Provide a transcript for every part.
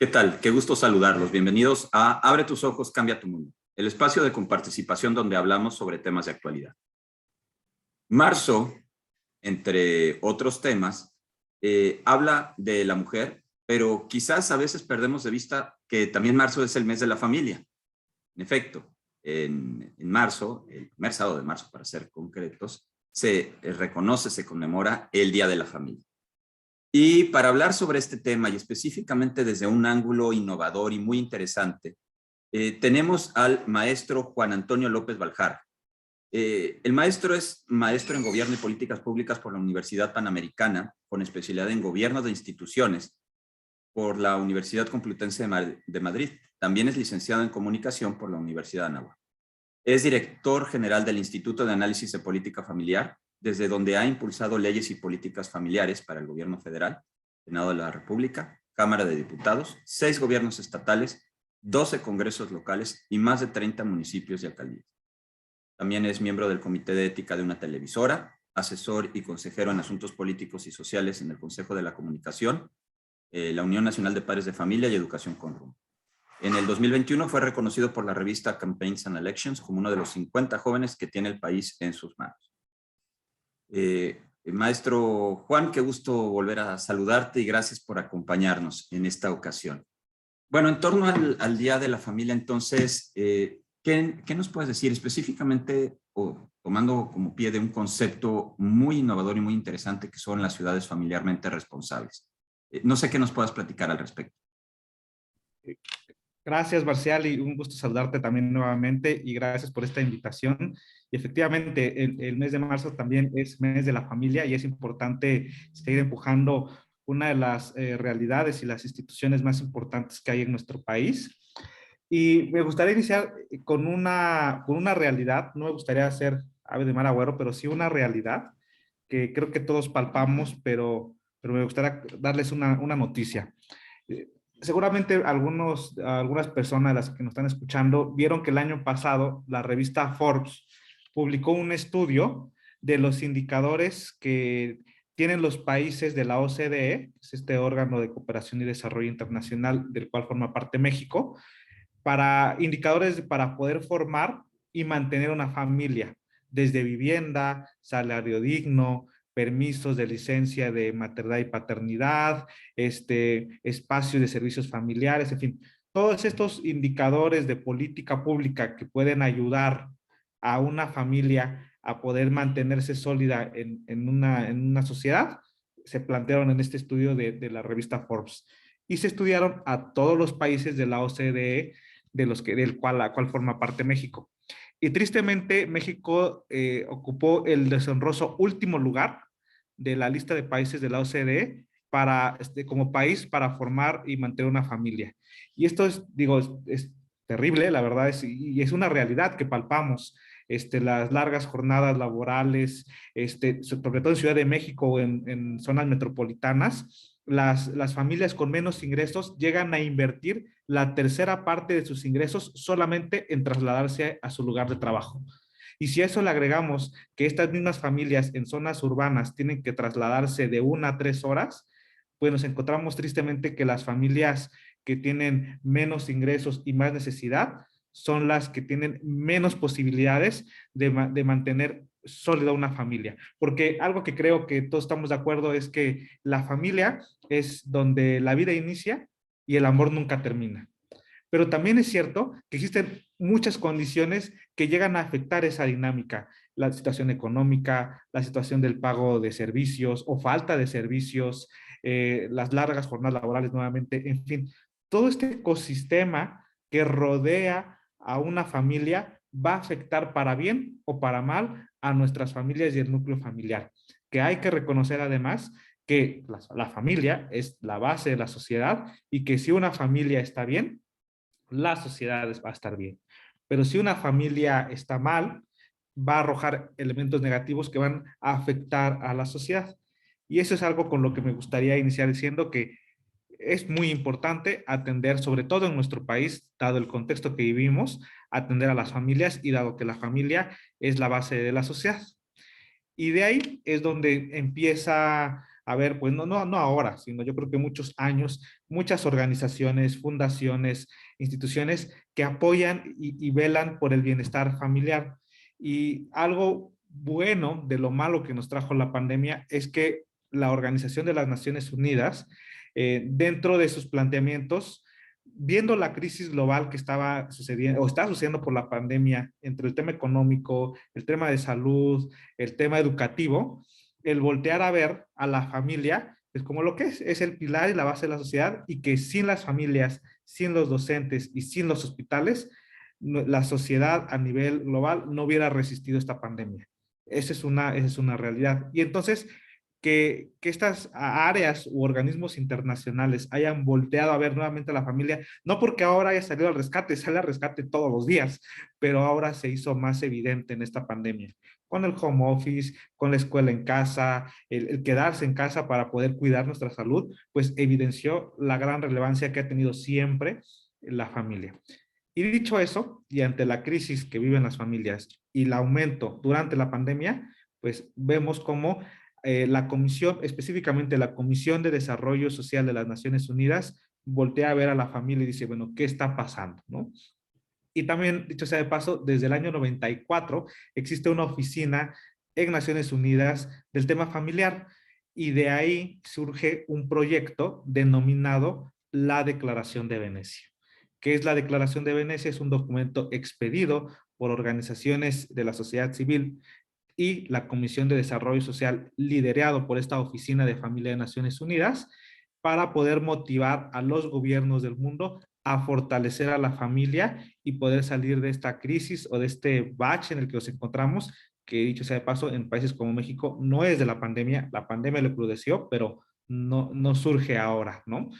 ¿Qué tal? Qué gusto saludarlos. Bienvenidos a Abre tus ojos, cambia tu mundo, el espacio de comparticipación donde hablamos sobre temas de actualidad. Marzo, entre otros temas, habla de la mujer, pero quizás a veces perdemos de vista que también marzo es el mes de la familia. En efecto, en marzo, el primer sábado de marzo para ser concretos, se reconoce, se conmemora el Día de la Familia. Y para hablar sobre este tema y específicamente desde un ángulo innovador y muy interesante, tenemos al maestro Juan Antonio López Baljar. El maestro es maestro en Gobierno y Políticas Públicas por la Universidad Panamericana, con especialidad en Gobierno de Instituciones por la Universidad Complutense de Madrid. También es licenciado en Comunicación por la Universidad de Anáhuac. Es director general del Instituto de Análisis de Política Familiar, desde donde ha impulsado leyes y políticas familiares para el Gobierno Federal, Senado de la República, Cámara de Diputados, 6 gobiernos estatales, 12 congresos locales y más de 30 municipios y alcaldías. También es miembro del Comité de Ética de una televisora, asesor y consejero en asuntos políticos y sociales en el Consejo de la Comunicación, la Unión Nacional de Padres de Familia y Educación con Rumbo. En el 2021 fue reconocido por la revista Campaigns and Elections como uno de los 50 jóvenes que tiene el país en sus manos. Maestro Juan, qué gusto volver a saludarte y gracias por acompañarnos en esta ocasión. Bueno, en torno al Día de la Familia, entonces, ¿qué nos puedes decir específicamente, o tomando como pie de un concepto muy innovador y muy interesante que son las ciudades familiarmente responsables? No sé qué nos puedas platicar al respecto. Gracias, Marcial, y un gusto saludarte también nuevamente y gracias por esta invitación. Y efectivamente, el mes de marzo también es mes de la familia y es importante seguir empujando una de las realidades y las instituciones más importantes que hay en nuestro país. Y me gustaría iniciar con una realidad, no me gustaría hacer ave de mal agüero, pero sí una realidad que creo que todos palpamos, pero me gustaría darles una noticia. Seguramente algunas personas de las que nos están escuchando vieron que el año pasado la revista Forbes publicó un estudio de los indicadores que tienen los países de la OCDE, que es este órgano de cooperación y desarrollo internacional del cual forma parte México, para indicadores para poder formar y mantener una familia, desde vivienda, salario digno, permisos de licencia de maternidad y paternidad, espacios de servicios familiares, en fin, todos estos indicadores de política pública que pueden ayudar a una familia a poder mantenerse sólida en una sociedad, se plantearon en este estudio de la revista Forbes. Y se estudiaron a todos los países de la OCDE, la cual forma parte México. Y tristemente, México ocupó el deshonroso último lugar de la lista de países de la OCDE como país para formar y mantener una familia. Y esto es terrible, la verdad, y es una realidad que palpamos. Las largas jornadas laborales, sobre todo en Ciudad de México o en zonas metropolitanas, las familias con menos ingresos llegan a invertir la tercera parte de sus ingresos solamente en trasladarse a su lugar de trabajo. Y si a eso le agregamos que estas mismas familias en zonas urbanas tienen que trasladarse de 1 a 3 horas, pues nos encontramos tristemente que las familias que tienen menos ingresos y más necesidad son las que tienen menos posibilidades de mantener sólida una familia. Porque algo que creo que todos estamos de acuerdo es que la familia es donde la vida inicia y el amor nunca termina. Pero también es cierto que existen muchas condiciones que llegan a afectar esa dinámica. La situación económica, la situación del pago de servicios o falta de servicios, las largas jornadas laborales nuevamente, en fin, todo este ecosistema que rodea a una familia va a afectar para bien o para mal a nuestras familias y el núcleo familiar. Que hay que reconocer además que la familia es la base de la sociedad y que si una familia está bien, la sociedad va a estar bien. Pero si una familia está mal, va a arrojar elementos negativos que van a afectar a la sociedad. Y eso es algo con lo que me gustaría iniciar diciendo que es muy importante atender, sobre todo en nuestro país, dado el contexto que vivimos, atender a las familias y dado que la familia es la base de la sociedad. Y de ahí es donde empieza a ver, pues no ahora, sino yo creo que muchos años, muchas organizaciones, fundaciones, instituciones que apoyan y velan por el bienestar familiar. Y algo bueno de lo malo que nos trajo la pandemia es que la Organización de las Naciones Unidas, dentro de sus planteamientos, viendo la crisis global que estaba sucediendo o está sucediendo por la pandemia, entre el tema económico, el tema de salud, el tema educativo, el voltear a ver a la familia es como lo que es el pilar y la base de la sociedad, y que sin las familias, sin los docentes y sin los hospitales, la sociedad a nivel global no hubiera resistido esta pandemia. Esa es una realidad. Y entonces, que estas áreas u organismos internacionales hayan volteado a ver nuevamente a la familia, no porque ahora haya salido al rescate, sale al rescate todos los días, pero ahora se hizo más evidente en esta pandemia, con el home office, con la escuela en casa, el quedarse en casa para poder cuidar nuestra salud, pues evidenció la gran relevancia que ha tenido siempre la familia. Y dicho eso, y ante la crisis que viven las familias y el aumento durante la pandemia, pues vemos cómo la comisión, específicamente la Comisión de Desarrollo Social de las Naciones Unidas, voltea a ver a la familia y dice, bueno, ¿qué está pasando? ¿No? Y también, dicho sea de paso, desde el año 94 existe una oficina en Naciones Unidas del tema familiar, y de ahí surge un proyecto denominado la Declaración de Venecia. ¿Qué es la Declaración de Venecia? Es un documento expedido por organizaciones de la sociedad civil y la Comisión de Desarrollo Social, liderado por esta Oficina de Familia de Naciones Unidas, para poder motivar a los gobiernos del mundo a fortalecer a la familia y poder salir de esta crisis o de este bache en el que nos encontramos, que dicho sea de paso, en países como México no es de la pandemia lo recrudeció, pero no surge ahora, ¿no?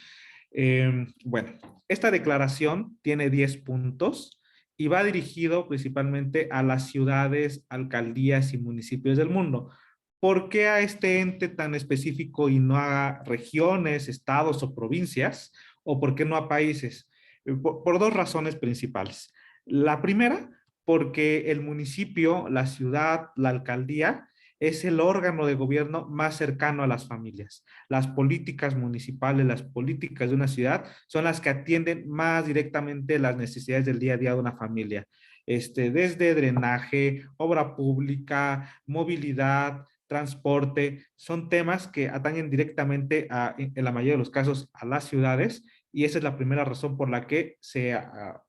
Bueno, esta declaración tiene 10 puntos y va dirigido principalmente a las ciudades, alcaldías y municipios del mundo. ¿Por qué a este ente tan específico y no a regiones, estados o provincias? ¿O por qué no a países? Por dos razones principales. La primera, porque el municipio, la ciudad, la alcaldía es el órgano de gobierno más cercano a las familias. Las políticas municipales, las políticas de una ciudad son las que atienden más directamente las necesidades del día a día de una familia. Desde drenaje, obra pública, movilidad, transporte, son temas que atañen directamente en la mayoría de los casos a las ciudades, y esa es la primera razón por la que se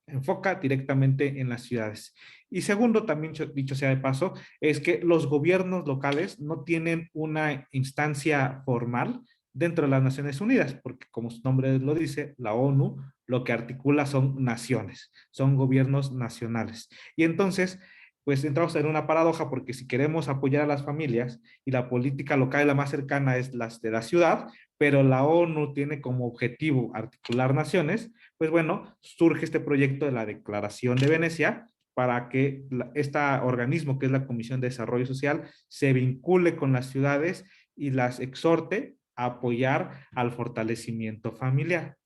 enfoca directamente en las ciudades. Y segundo, también dicho sea de paso, es que los gobiernos locales no tienen una instancia formal dentro de las Naciones Unidas, porque como su nombre lo dice, la ONU lo que articula son naciones, son gobiernos nacionales. Y entonces, pues entramos en una paradoja, porque si queremos apoyar a las familias y la política local la más cercana es la de la ciudad, pero la ONU tiene como objetivo articular naciones, pues bueno, surge este proyecto de la Declaración de Venecia para que este organismo, que es la Comisión de Desarrollo Social, se vincule con las ciudades y las exhorte a apoyar al fortalecimiento familiar.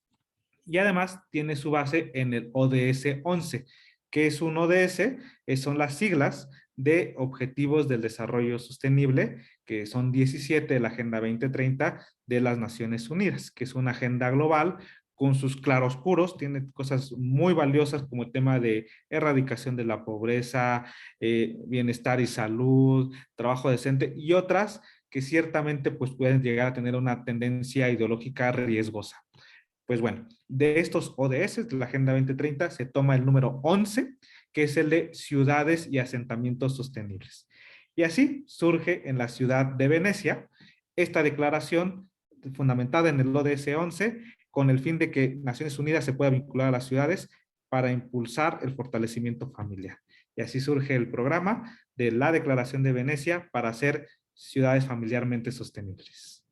Y además tiene su base en el ODS 11, que es un ODS, son las siglas de Objetivos del Desarrollo Sostenible, que son 17 de la Agenda 2030 de las Naciones Unidas, que es una agenda global con sus claroscuros, tiene cosas muy valiosas como el tema de erradicación de la pobreza, bienestar y salud, trabajo decente, y otras que ciertamente pues pueden llegar a tener una tendencia ideológica riesgosa. Pues bueno, de estos ODS de la Agenda 2030 se toma el número 11, que es el de ciudades y asentamientos sostenibles. Y así surge en la ciudad de Venecia esta declaración fundamentada en el ODS 11, con el fin de que Naciones Unidas se pueda vincular a las ciudades para impulsar el fortalecimiento familiar. Y así surge el programa de la Declaración de Venecia para hacer ciudades familiarmente sostenibles.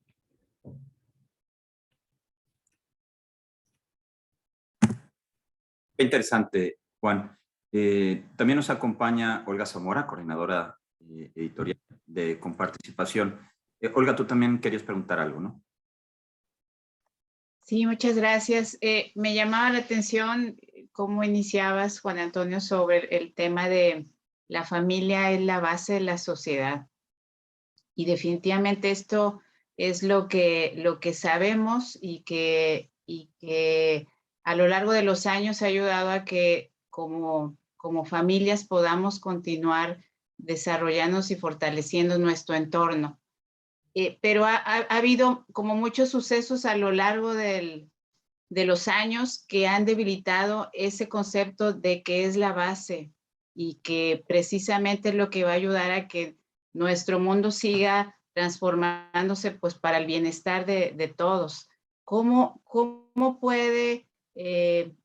Qué interesante, Juan. También nos acompaña Olga Zamora, coordinadora editorial de Comparticipación. Olga, tú también querías preguntar algo, ¿no? Sí, muchas gracias. Me llamaba la atención cómo iniciabas, Juan Antonio, sobre el tema de la familia es la base de la sociedad. Y definitivamente esto es lo que sabemos y que a lo largo de los años ha ayudado a que como familias podamos continuar desarrollándonos y fortaleciendo nuestro entorno. Pero ha habido como muchos sucesos a lo largo de los años que han debilitado ese concepto de que es la base y que precisamente es lo que va a ayudar a que nuestro mundo siga transformándose pues para el bienestar de todos. ¿Cómo puede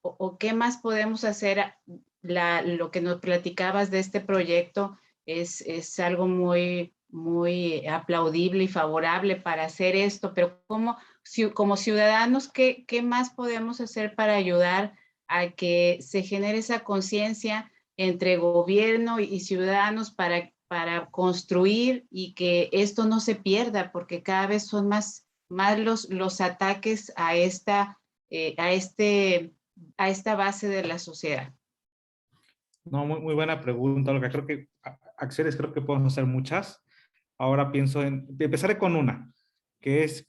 o qué más podemos hacer? Lo que nos platicabas de este proyecto es algo muy, muy aplaudible y favorable para hacer esto, pero como ciudadanos, ¿qué más podemos hacer para ayudar a que se genere esa conciencia entre gobierno y ciudadanos para construir y que esto no se pierda? Porque cada vez son más los ataques a esta base de la sociedad. No, muy buena pregunta, Olga. Creo que acciones creo que podemos hacer muchas. Ahora empezaré con una, que es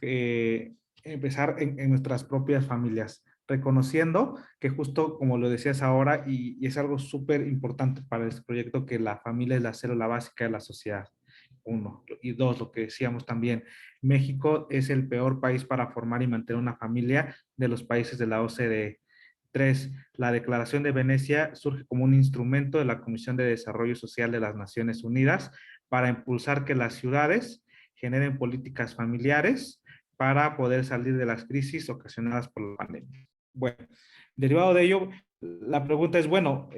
empezar en nuestras propias familias, reconociendo que justo como lo decías ahora, y es algo súper importante para este proyecto, que la familia es la célula básica de la sociedad. Uno. Y dos, lo que decíamos también, México es el peor país para formar y mantener una familia de los países de la OCDE. Tres, la Declaración de Venecia surge como un instrumento de la Comisión de Desarrollo Social de las Naciones Unidas para impulsar que las ciudades generen políticas familiares para poder salir de las crisis ocasionadas por la pandemia. Bueno, derivado de ello, la pregunta es, bueno,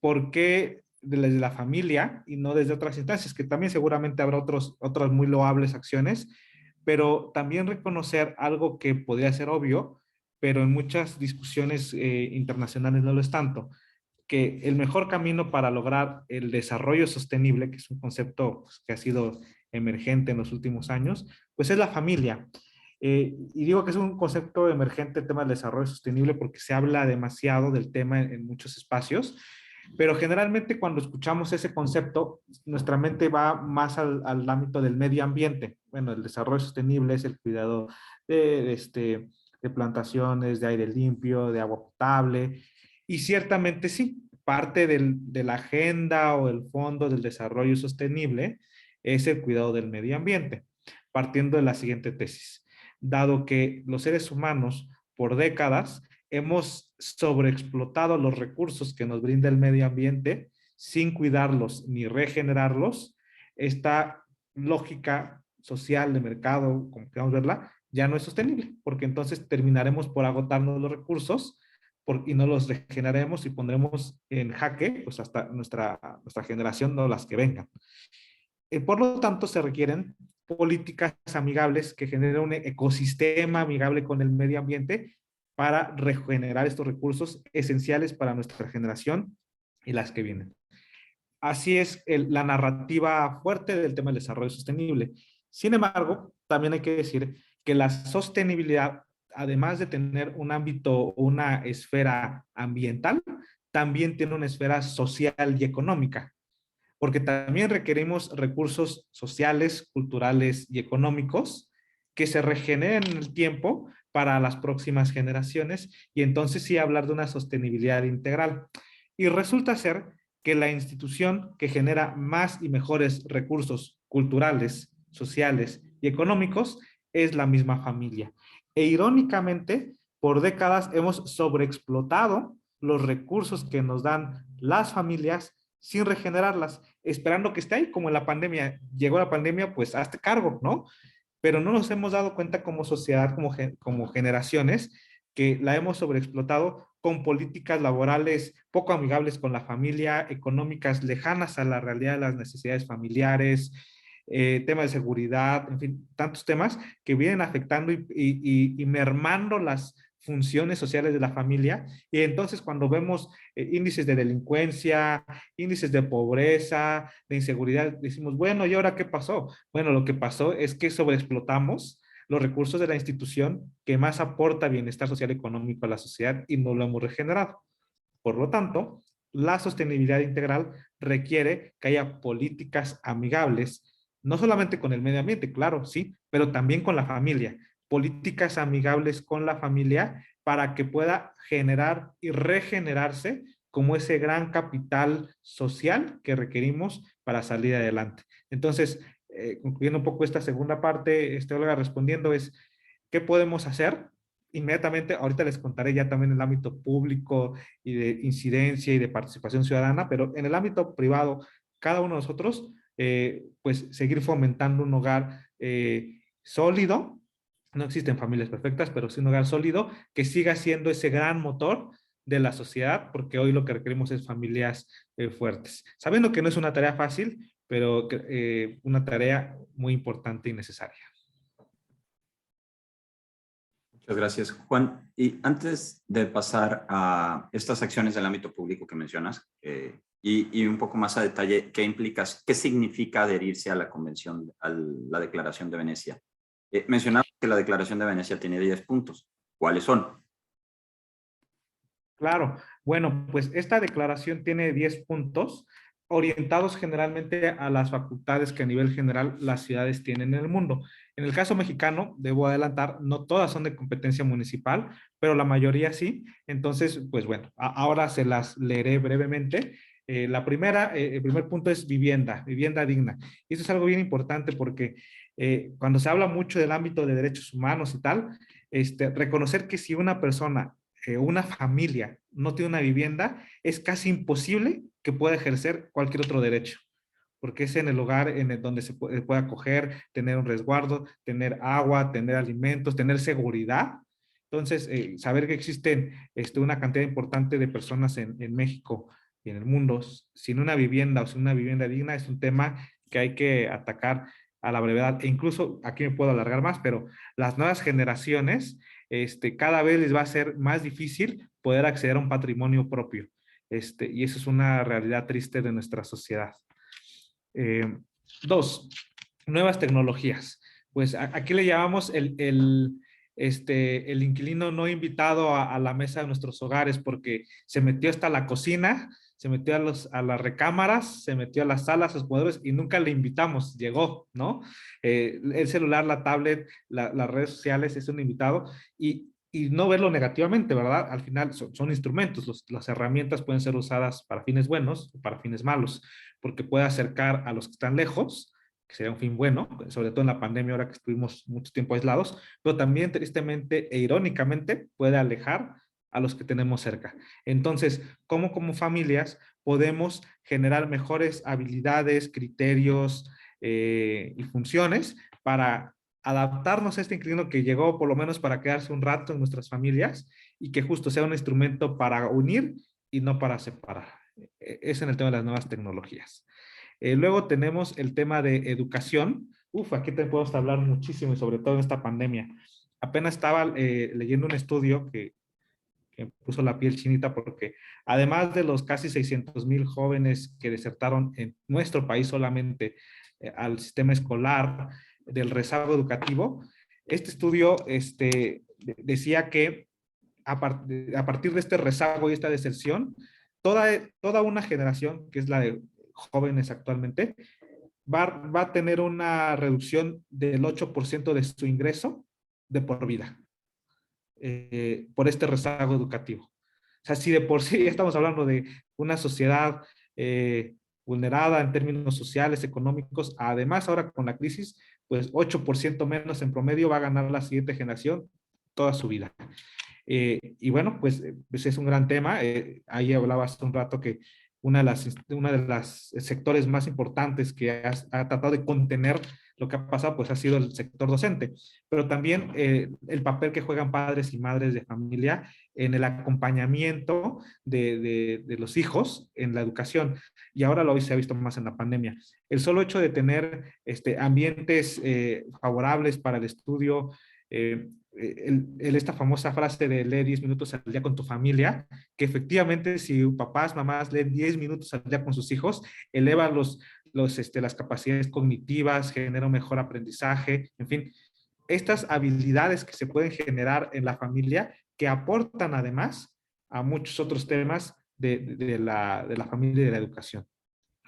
¿por qué desde la familia y no desde otras instancias? Que también seguramente habrá otras muy loables acciones, pero también reconocer algo que podría ser obvio, pero en muchas discusiones internacionales no lo es tanto, que el mejor camino para lograr el desarrollo sostenible, que es un concepto pues, que ha sido emergente en los últimos años, pues es la familia. Y digo que es un concepto emergente el tema del desarrollo sostenible porque se habla demasiado del tema en muchos espacios, pero generalmente cuando escuchamos ese concepto, nuestra mente va más al ámbito del medio ambiente. Bueno, el desarrollo sostenible es el cuidado de plantaciones, de aire limpio, de agua potable, y ciertamente sí, parte de la agenda o el fondo del desarrollo sostenible es el cuidado del medio ambiente, partiendo de la siguiente tesis. Dado que los seres humanos por décadas hemos sobreexplotado los recursos que nos brinda el medio ambiente sin cuidarlos ni regenerarlos, esta lógica social de mercado, como queramos verla, ya no es sostenible, porque entonces terminaremos por agotarnos los recursos y no los regeneraremos y pondremos en jaque pues hasta nuestra generación, no las que vengan. Por lo tanto, se requieren políticas amigables que generen un ecosistema amigable con el medio ambiente para regenerar estos recursos esenciales para nuestra generación y las que vienen. Así es la narrativa fuerte del tema del desarrollo sostenible. Sin embargo, también hay que decir que la sostenibilidad, además de tener un ámbito, una esfera ambiental, también tiene una esfera social y económica, porque también requerimos recursos sociales, culturales y económicos que se regeneren en el tiempo para las próximas generaciones, y entonces sí hablar de una sostenibilidad integral. Y resulta ser que la institución que genera más y mejores recursos culturales, sociales y económicos es la misma familia. E irónicamente, por décadas hemos sobreexplotado los recursos que nos dan las familias sin regenerarlas, esperando que esté ahí, como en la pandemia. Llegó la pandemia, pues hazte cargo, ¿no? Pero no nos hemos dado cuenta como sociedad, como generaciones, que la hemos sobreexplotado con políticas laborales poco amigables con la familia, económicas lejanas a la realidad de las necesidades familiares, temas de seguridad, en fin, tantos temas que vienen afectando y mermando las funciones sociales de la familia. Y entonces cuando vemos índices de delincuencia, índices de pobreza, de inseguridad, decimos, bueno, ¿y ahora qué pasó? Bueno, lo que pasó es que sobreexplotamos los recursos de la institución que más aporta bienestar social y económico a la sociedad y no lo hemos regenerado. Por lo tanto, la sostenibilidad integral requiere que haya políticas amigables no solamente con el medio ambiente, claro, sí, pero también con la familia, políticas amigables con la familia para que pueda generar y regenerarse como ese gran capital social que requerimos para salir adelante. Entonces, concluyendo un poco esta segunda parte, Olga, respondiendo es, ¿qué podemos hacer? Inmediatamente, ahorita les contaré ya también en el ámbito público y de incidencia y de participación ciudadana, pero en el ámbito privado, cada uno de nosotros, pues seguir fomentando un hogar sólido. No existen familias perfectas, pero sí un hogar sólido que siga siendo ese gran motor de la sociedad, porque hoy lo que requerimos es familias fuertes. Sabiendo que no es una tarea fácil, pero una tarea muy importante y necesaria. Muchas gracias, Juan. Y antes de pasar a estas acciones del ámbito público que mencionas, y un poco más a detalle, ¿qué implica, qué significa adherirse a la Convención, a la Declaración de Venecia? Mencionamos que la Declaración de Venecia tiene 10 puntos. ¿Cuáles son? Claro, bueno, pues esta declaración tiene 10 puntos orientados generalmente a las facultades que a nivel general las ciudades tienen en el mundo. En el caso mexicano, debo adelantar, no todas son de competencia municipal, pero la mayoría sí. Entonces, pues bueno, ahora se las leeré brevemente. La primera, el primer punto es vivienda, vivienda digna. Y eso es algo bien importante porque cuando se habla mucho del ámbito de derechos humanos y tal, reconocer que si una persona una familia no tiene una vivienda, es casi imposible que pueda ejercer cualquier otro derecho, porque es en el lugar donde se puede acoger, tener un resguardo, tener agua, tener alimentos, tener seguridad. Entonces, saber que existen una cantidad importante de personas en México y en el mundo sin una vivienda o sin una vivienda digna es un tema que hay que atacar a la brevedad. E incluso, aquí me puedo alargar más, pero las nuevas generaciones cada vez les va a ser más difícil poder acceder a un patrimonio propio. Y eso es una realidad triste de nuestra sociedad. Dos, nuevas tecnologías. Pues aquí le llamamos el inquilino no invitado a la mesa de nuestros hogares porque se metió hasta la cocina, se metió a las recámaras, se metió a las salas, a los comedores y nunca le invitamos, llegó, ¿no? El celular, la tablet, las redes sociales es un invitado y no verlo negativamente, ¿verdad? Al final son instrumentos, las herramientas pueden ser usadas para fines buenos o para fines malos, porque puede acercar a los que están lejos, que sería un fin bueno, sobre todo en la pandemia ahora que estuvimos mucho tiempo aislados, pero también tristemente e irónicamente puede alejar a los que tenemos cerca. Entonces, ¿cómo como familias podemos generar mejores habilidades, criterios y funciones para adaptarnos a este inquilino que llegó por lo menos para quedarse un rato en nuestras familias y que justo sea un instrumento para unir y no para separar? Es en el tema de las nuevas tecnologías. Luego tenemos el tema de educación. Aquí te puedo hablar muchísimo y sobre todo en esta pandemia. Apenas estaba leyendo un estudio que puso la piel chinita porque además de los casi 600,000 jóvenes que desertaron en nuestro país solamente al sistema escolar del rezago educativo, este estudio decía que a partir de este rezago y esta deserción, toda una generación, que es la de jóvenes actualmente, va a tener una reducción del 8% de su ingreso de por vida, por este rezago educativo. O sea, si de por sí estamos hablando de una sociedad vulnerada en términos sociales, económicos, además ahora con la crisis, pues 8% menos en promedio va a ganar la siguiente generación toda su vida. Y bueno, pues es un gran tema. Ahí hablaba hace un rato que una de las sectores más importantes que ha tratado de contener lo que ha pasado, pues ha sido el sector docente, pero también el papel que juegan padres y madres de familia en el acompañamiento de los hijos en la educación. Y ahora lo se ha visto más en la pandemia. El solo hecho de tener ambientes favorables para el estudio, esta famosa frase de lee 10 minutos al día con tu familia, que efectivamente si papás, mamás leen 10 minutos al día con sus hijos, eleva las capacidades cognitivas, genera un mejor aprendizaje, en fin, estas habilidades que se pueden generar en la familia que aportan además a muchos otros temas de la familia y de la educación.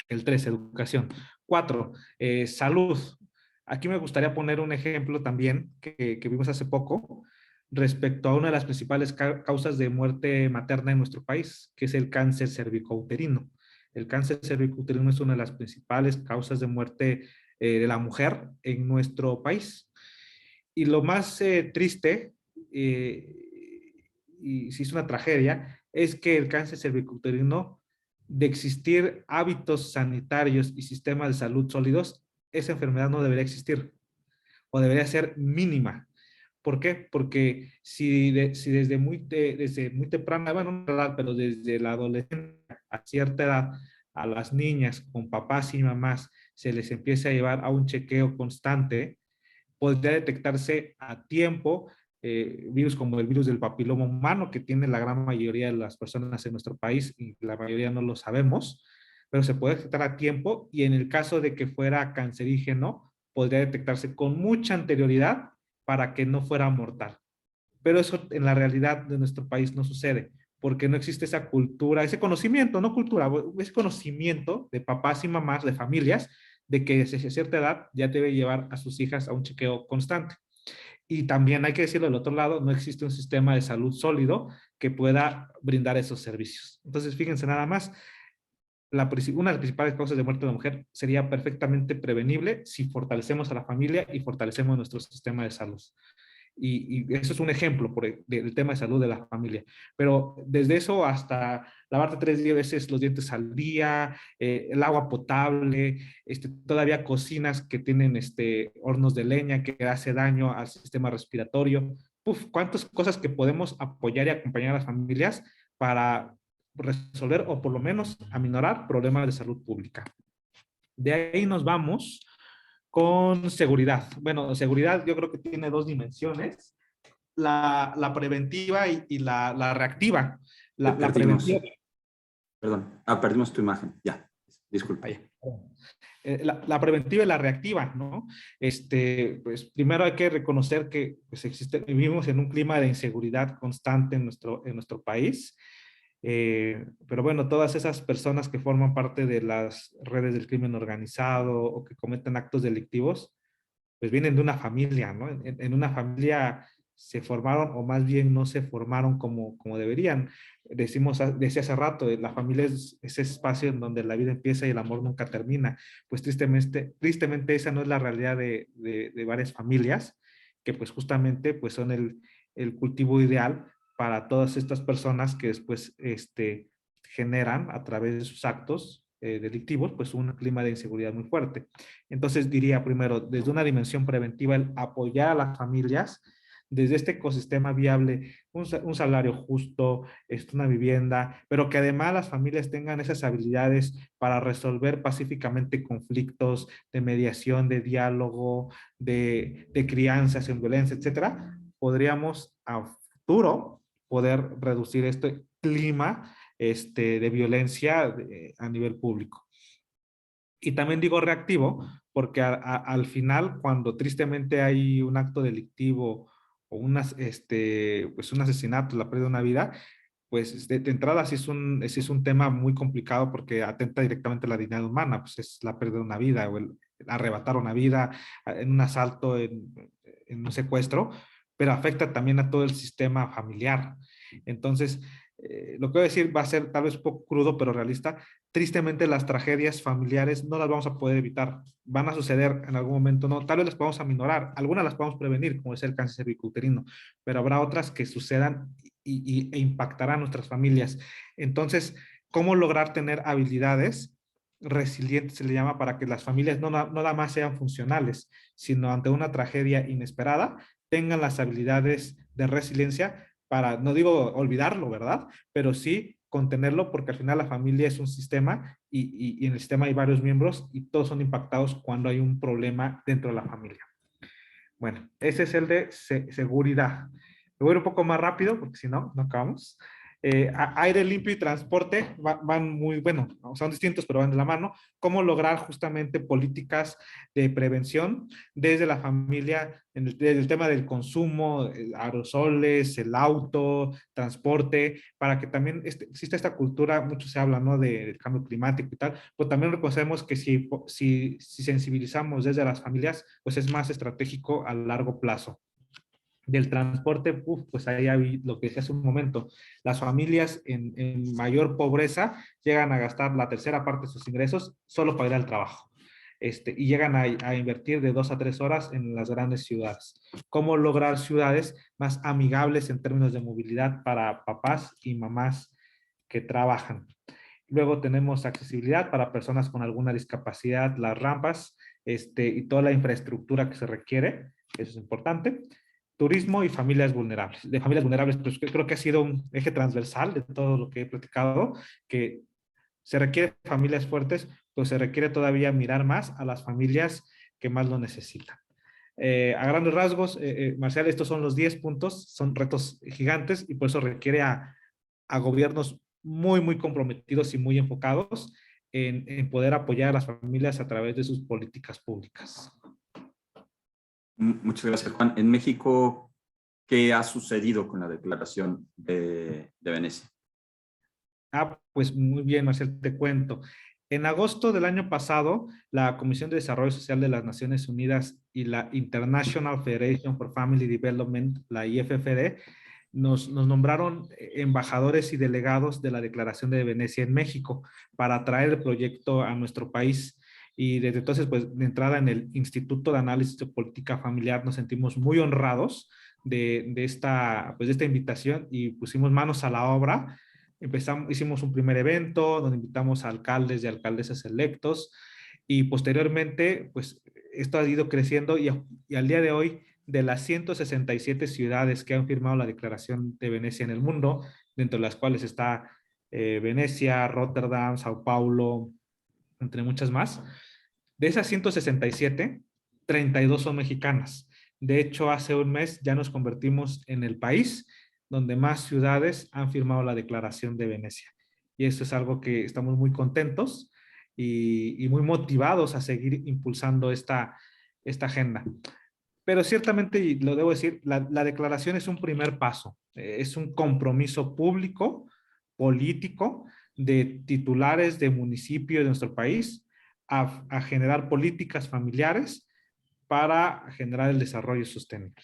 El 3, educación. 4, salud. Aquí me gustaría poner un ejemplo también que vimos hace poco respecto a una de las principales causas de muerte materna en nuestro país, que es el cáncer cervicouterino. El cáncer cervicouterino es una de las principales causas de muerte de la mujer en nuestro país. Y lo más triste, y si es una tragedia, es que el cáncer cervicouterino, de existir hábitos sanitarios y sistemas de salud sólidos, esa enfermedad no debería existir o debería ser mínima. ¿Por qué? Porque si desde muy temprana, bueno, no edad, pero desde la adolescencia a cierta edad, a las niñas con papás y mamás se les empieza a llevar a un chequeo constante, podría detectarse a tiempo virus como el virus del papiloma humano, que tiene la gran mayoría de las personas en nuestro país y la mayoría no lo sabemos, pero se puede detectar a tiempo y en el caso de que fuera cancerígeno, podría detectarse con mucha anterioridad para que no fuera mortal. Pero eso en la realidad de nuestro país no sucede, porque no existe esa cultura, ese conocimiento, no cultura, ese conocimiento de papás y mamás, de familias, de que desde cierta edad ya debe llevar a sus hijas a un chequeo constante. Y también hay que decirlo del otro lado, no existe un sistema de salud sólido que pueda brindar esos servicios. Entonces, fíjense nada más, una de las principales causas de muerte de la mujer sería perfectamente prevenible si fortalecemos a la familia y fortalecemos nuestro sistema de salud. Y eso es un ejemplo del tema de salud de la familia. Pero desde eso hasta lavarte 3 veces los dientes al día, el agua potable, todavía cocinas que tienen hornos de leña que hace daño al sistema respiratorio. Uf, cuántas cosas que podemos apoyar y acompañar a las familias para resolver o por lo menos aminorar problemas de salud pública. De ahí nos vamos con seguridad. Bueno, seguridad yo creo que tiene 2 dimensiones, la preventiva y la reactiva. La preventiva. Perdón, perdimos tu imagen, ya, disculpa. La preventiva y la reactiva, ¿no? Pues primero hay que reconocer que pues, vivimos en un clima de inseguridad constante en nuestro país. Pero bueno, todas esas personas que forman parte de las redes del crimen organizado o que cometen actos delictivos, pues vienen de una familia, ¿no? En una familia se formaron o más bien no se formaron como deberían. Decía hace rato, la familia es ese espacio en donde la vida empieza y el amor nunca termina. Pues tristemente esa no es la realidad de varias familias que pues justamente pues son el cultivo ideal para todas estas personas que después generan a través de sus actos delictivos, pues un clima de inseguridad muy fuerte. Entonces diría primero, desde una dimensión preventiva, el apoyar a las familias, desde este ecosistema viable, un salario justo, una vivienda, pero que además las familias tengan esas habilidades para resolver pacíficamente conflictos de mediación, de diálogo, de crianza sin violencia, etcétera, podríamos a futuro poder reducir este clima de violencia a nivel público. Y también digo reactivo, porque al final, cuando tristemente hay un acto delictivo o pues un asesinato, la pérdida de una vida, pues de entrada sí es un tema muy complicado porque atenta directamente a la dignidad humana, pues es la pérdida de una vida o el arrebatar una vida en un asalto, en un secuestro, pero afecta también a todo el sistema familiar. Entonces, lo que voy a decir va a ser tal vez un poco crudo, pero realista. Tristemente, las tragedias familiares no las vamos a poder evitar. Van a suceder en algún momento, no, tal vez las podamos aminorar, algunas las podemos prevenir, como es el cáncer cervicouterino, pero habrá otras que sucedan e impactarán a nuestras familias. Entonces, ¿cómo lograr tener habilidades resilientes, se le llama, para que las familias no nada más sean funcionales, sino ante una tragedia inesperada, tengan las habilidades de resiliencia para, no digo olvidarlo, ¿verdad? Pero sí contenerlo, porque al final la familia es un sistema y en el sistema hay varios miembros y todos son impactados cuando hay un problema dentro de la familia. Bueno, ese es el de seguridad. Me voy un poco más rápido porque si no, no acabamos. Aire limpio y transporte van muy, bueno, son distintos, pero van de la mano. Cómo lograr justamente políticas de prevención desde la familia, desde el tema del consumo, aerosoles, el auto, transporte, para que también exista esta cultura, mucho se habla, ¿no?, del cambio climático y tal, pero también reconocemos que si sensibilizamos desde las familias, pues es más estratégico a largo plazo. Del transporte, pues ahí hay lo que decía hace un momento, las familias en mayor pobreza llegan a gastar la tercera parte de sus ingresos solo para ir al trabajo. Y llegan a invertir de 2 a 3 horas en las grandes ciudades. ¿Cómo lograr ciudades más amigables en términos de movilidad para papás y mamás que trabajan? Luego tenemos accesibilidad para personas con alguna discapacidad, las rampas, y toda la infraestructura que se requiere, eso es importante. Turismo y familias vulnerables. De familias vulnerables, pues creo que ha sido un eje transversal de todo lo que he platicado, que se requiere familias fuertes, pues se requiere todavía mirar más a las familias que más lo necesitan. A grandes rasgos, Marcial, estos son los 10 puntos, son retos gigantes y por eso requiere a gobiernos muy, muy comprometidos y muy enfocados en poder apoyar a las familias a través de sus políticas públicas. Muchas gracias, Juan. En México, ¿qué ha sucedido con la declaración de Venecia? Pues muy bien, Marcel, te cuento. En agosto del año pasado, la Comisión de Desarrollo Social de las Naciones Unidas y la International Federation for Family Development, la IFFD, nos nombraron embajadores y delegados de la Declaración de Venecia en México para traer el proyecto a nuestro país. Y desde entonces, pues de entrada en el Instituto de Análisis de Política Familiar nos sentimos muy honrados de esta invitación y pusimos manos a la obra. Hicimos un primer evento donde invitamos a alcaldes y alcaldesas electos y posteriormente, pues esto ha ido creciendo y al día de hoy, de las 167 ciudades que han firmado la Declaración de Venecia en el mundo, dentro de las cuales está Venecia, Rotterdam, Sao Paulo, entre muchas más, de esas 167, 32 son mexicanas. De hecho, hace un mes ya nos convertimos en el país donde más ciudades han firmado la Declaración de Venecia. Y eso es algo que estamos muy contentos y muy motivados a seguir impulsando esta agenda. Pero ciertamente, y lo debo decir, la declaración es un primer paso, es un compromiso público, político, de titulares de municipios de nuestro país a generar políticas familiares para generar el desarrollo sostenible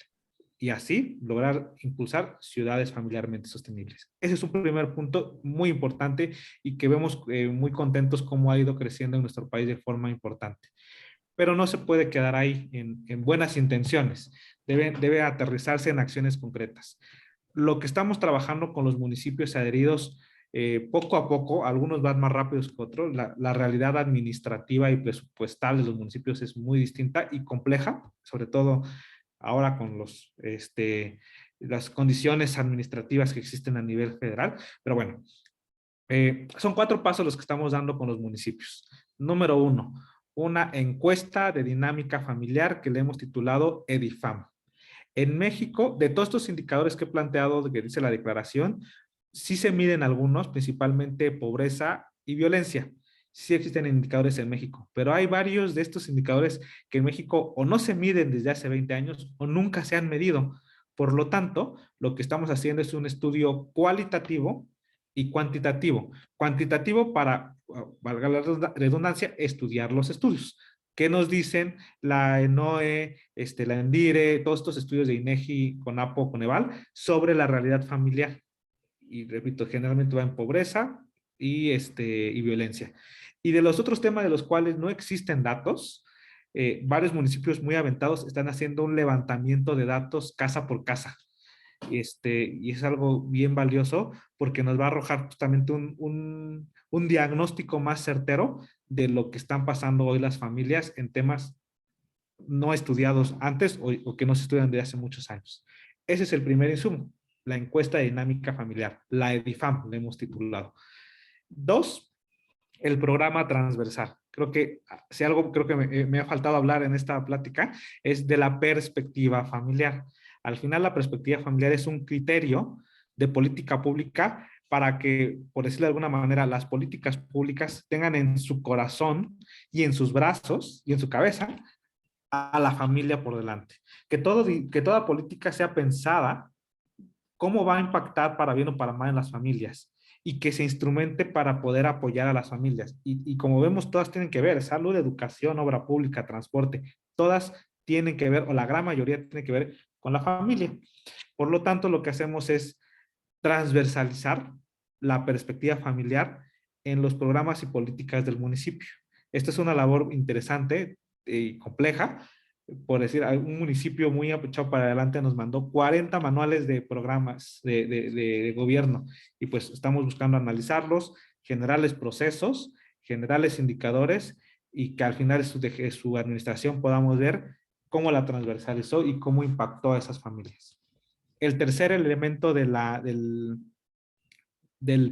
y así lograr impulsar ciudades familiarmente sostenibles. Ese es un primer punto muy importante y que vemos muy contentos cómo ha ido creciendo en nuestro país de forma importante. Pero no se puede quedar ahí en buenas intenciones, debe aterrizarse en acciones concretas. Lo que estamos trabajando con los municipios adheridos, poco a poco, algunos van más rápidos que otros, la realidad administrativa y presupuestal de los municipios es muy distinta y compleja, sobre todo ahora con las condiciones administrativas que existen a nivel federal, pero bueno, son 4 pasos los que estamos dando con los municipios. Número 1, una encuesta de dinámica familiar que le hemos titulado EDIFAM. En México, de todos estos indicadores que he planteado, que dice la declaración, sí se miden algunos, principalmente pobreza y violencia. Sí existen indicadores en México, pero hay varios de estos indicadores que en México o no se miden desde hace 20 años o nunca se han medido. Por lo tanto, lo que estamos haciendo es un estudio cualitativo y cuantitativo. Cuantitativo para, valga la redundancia, estudiar los estudios. ¿Qué nos dicen la ENOE, la ENDIRE, todos estos estudios de INEGI, CONAPO, CONEVAL, sobre la realidad familiar? Y repito, generalmente va en pobreza y violencia. Y de los otros temas de los cuales no existen datos, varios municipios muy aventados están haciendo un levantamiento de datos casa por casa. Y es algo bien valioso porque nos va a arrojar justamente un diagnóstico más certero de lo que están pasando hoy las familias en temas no estudiados antes o que no se estudian desde hace muchos años. Ese es el primer insumo, la encuesta de dinámica familiar, la EDIFAM, le hemos titulado. 2, el programa transversal. Creo que si algo creo que me ha faltado hablar en esta plática es de la perspectiva familiar. Al final, la perspectiva familiar es un criterio de política pública para que, por decirlo de alguna manera, las políticas públicas tengan en su corazón y en sus brazos y en su cabeza a la familia por delante. Que toda política sea pensada cómo va a impactar para bien o para mal en las familias y que se instrumente para poder apoyar a las familias. Y como vemos, todas tienen que ver, salud, educación, obra pública, transporte, todas tienen que ver, o la gran mayoría tiene que ver con la familia. Por lo tanto, lo que hacemos es transversalizar la perspectiva familiar en los programas y políticas del municipio. Esta es una labor interesante y compleja. Por decir, un municipio muy echado para adelante nos mandó 40 manuales de programas de gobierno y pues estamos buscando analizarlos, generarles procesos, generarles indicadores y que al final de su administración podamos ver cómo la transversalizó y cómo impactó a esas familias. El tercer elemento del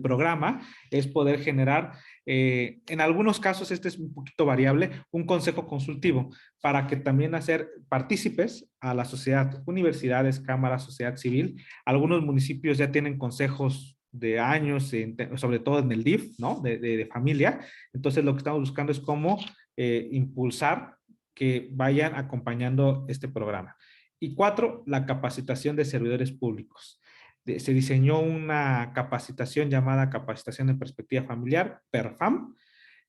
programa es poder generar, en algunos casos este es un poquito variable, un consejo consultivo para que también hacer partícipes a la sociedad, universidades, cámaras, sociedad civil. Algunos municipios ya tienen consejos de años, sobre todo en el DIF, ¿no? De familia. Entonces lo que estamos buscando es cómo impulsar que vayan acompañando este programa. Y 4, la capacitación de servidores públicos. Se diseñó una capacitación llamada Capacitación en Perspectiva Familiar, PERFAM,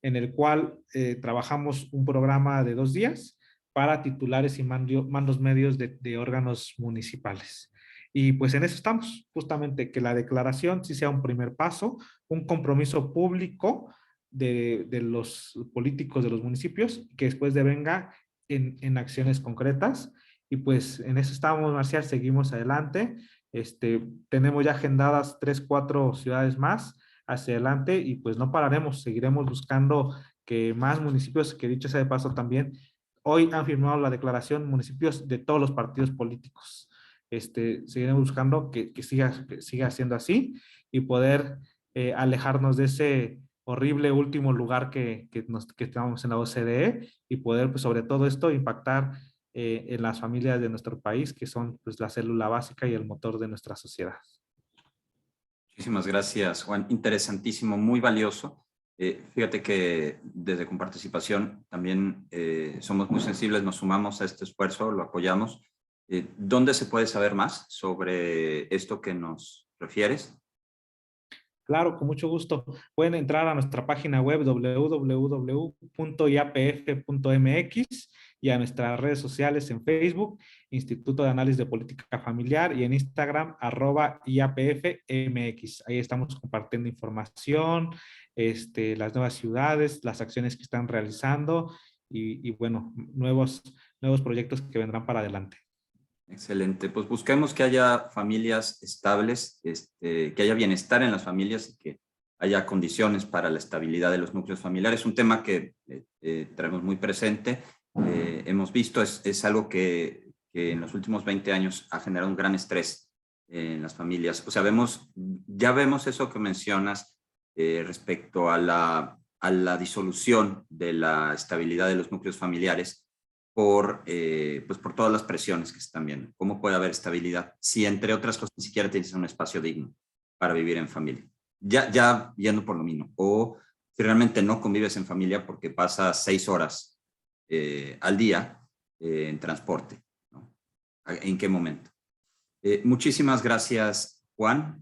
en el cual trabajamos un programa de 2 días para titulares y mandos medios de órganos municipales. Y pues en eso estamos, justamente que la declaración sí sea un primer paso, un compromiso público de los políticos de los municipios, que después devenga en acciones concretas. Y pues en eso estamos, Marcial, seguimos adelante. Tenemos ya agendadas 3, 4 ciudades más hacia adelante y pues no pararemos, seguiremos buscando que más municipios, que dicho sea de paso también, hoy han firmado la declaración municipios de todos los partidos políticos. Seguiremos buscando que siga siendo así y poder alejarnos de ese horrible último lugar que estamos en la OCDE y poder, pues, sobre todo esto, impactar en las familias de nuestro país, que son pues la célula básica y el motor de nuestra sociedad. Muchísimas gracias, Juan. Interesantísimo, muy valioso. Fíjate que desde Comparticipación también somos muy sensibles, nos sumamos a este esfuerzo, lo apoyamos. ¿Dónde se puede saber más sobre esto que nos refieres? Claro, con mucho gusto. Pueden entrar a nuestra página web www.iapf.mx y a nuestras redes sociales en Facebook, Instituto de Análisis de Política Familiar, y en Instagram, @IAPFMX. Ahí estamos compartiendo información, las nuevas ciudades, las acciones que están realizando y bueno, nuevos proyectos que vendrán para adelante. Excelente, pues busquemos que haya familias estables, que haya bienestar en las familias y que haya condiciones para la estabilidad de los núcleos familiares. Un tema que traemos muy presente, hemos visto, es algo que en los últimos 20 años ha generado un gran estrés en las familias. O sea, ya vemos eso que mencionas respecto a la disolución de la estabilidad de los núcleos familiares, pues por todas las presiones que se están viendo. ¿Cómo puede haber estabilidad si, entre otras cosas, ni siquiera tienes un espacio digno para vivir en familia? Ya yendo por lo mismo. O si realmente no convives en familia porque pasas 6 horas al día en transporte, ¿no? ¿En qué momento? Muchísimas gracias, Juan.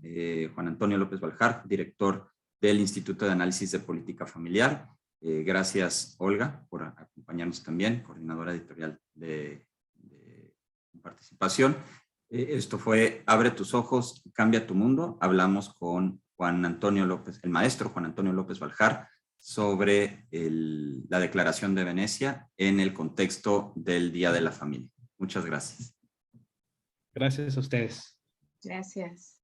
Juan Antonio López Baljar, director del Instituto de Análisis de Política Familiar. Gracias, Olga, por acompañarnos también, coordinadora editorial de Participación. Esto fue Abre tus ojos, cambia tu mundo. Hablamos con Juan Antonio López, el maestro Juan Antonio López Baljar, sobre la Declaración de Venecia en el contexto del Día de la Familia. Muchas gracias. Gracias a ustedes. Gracias.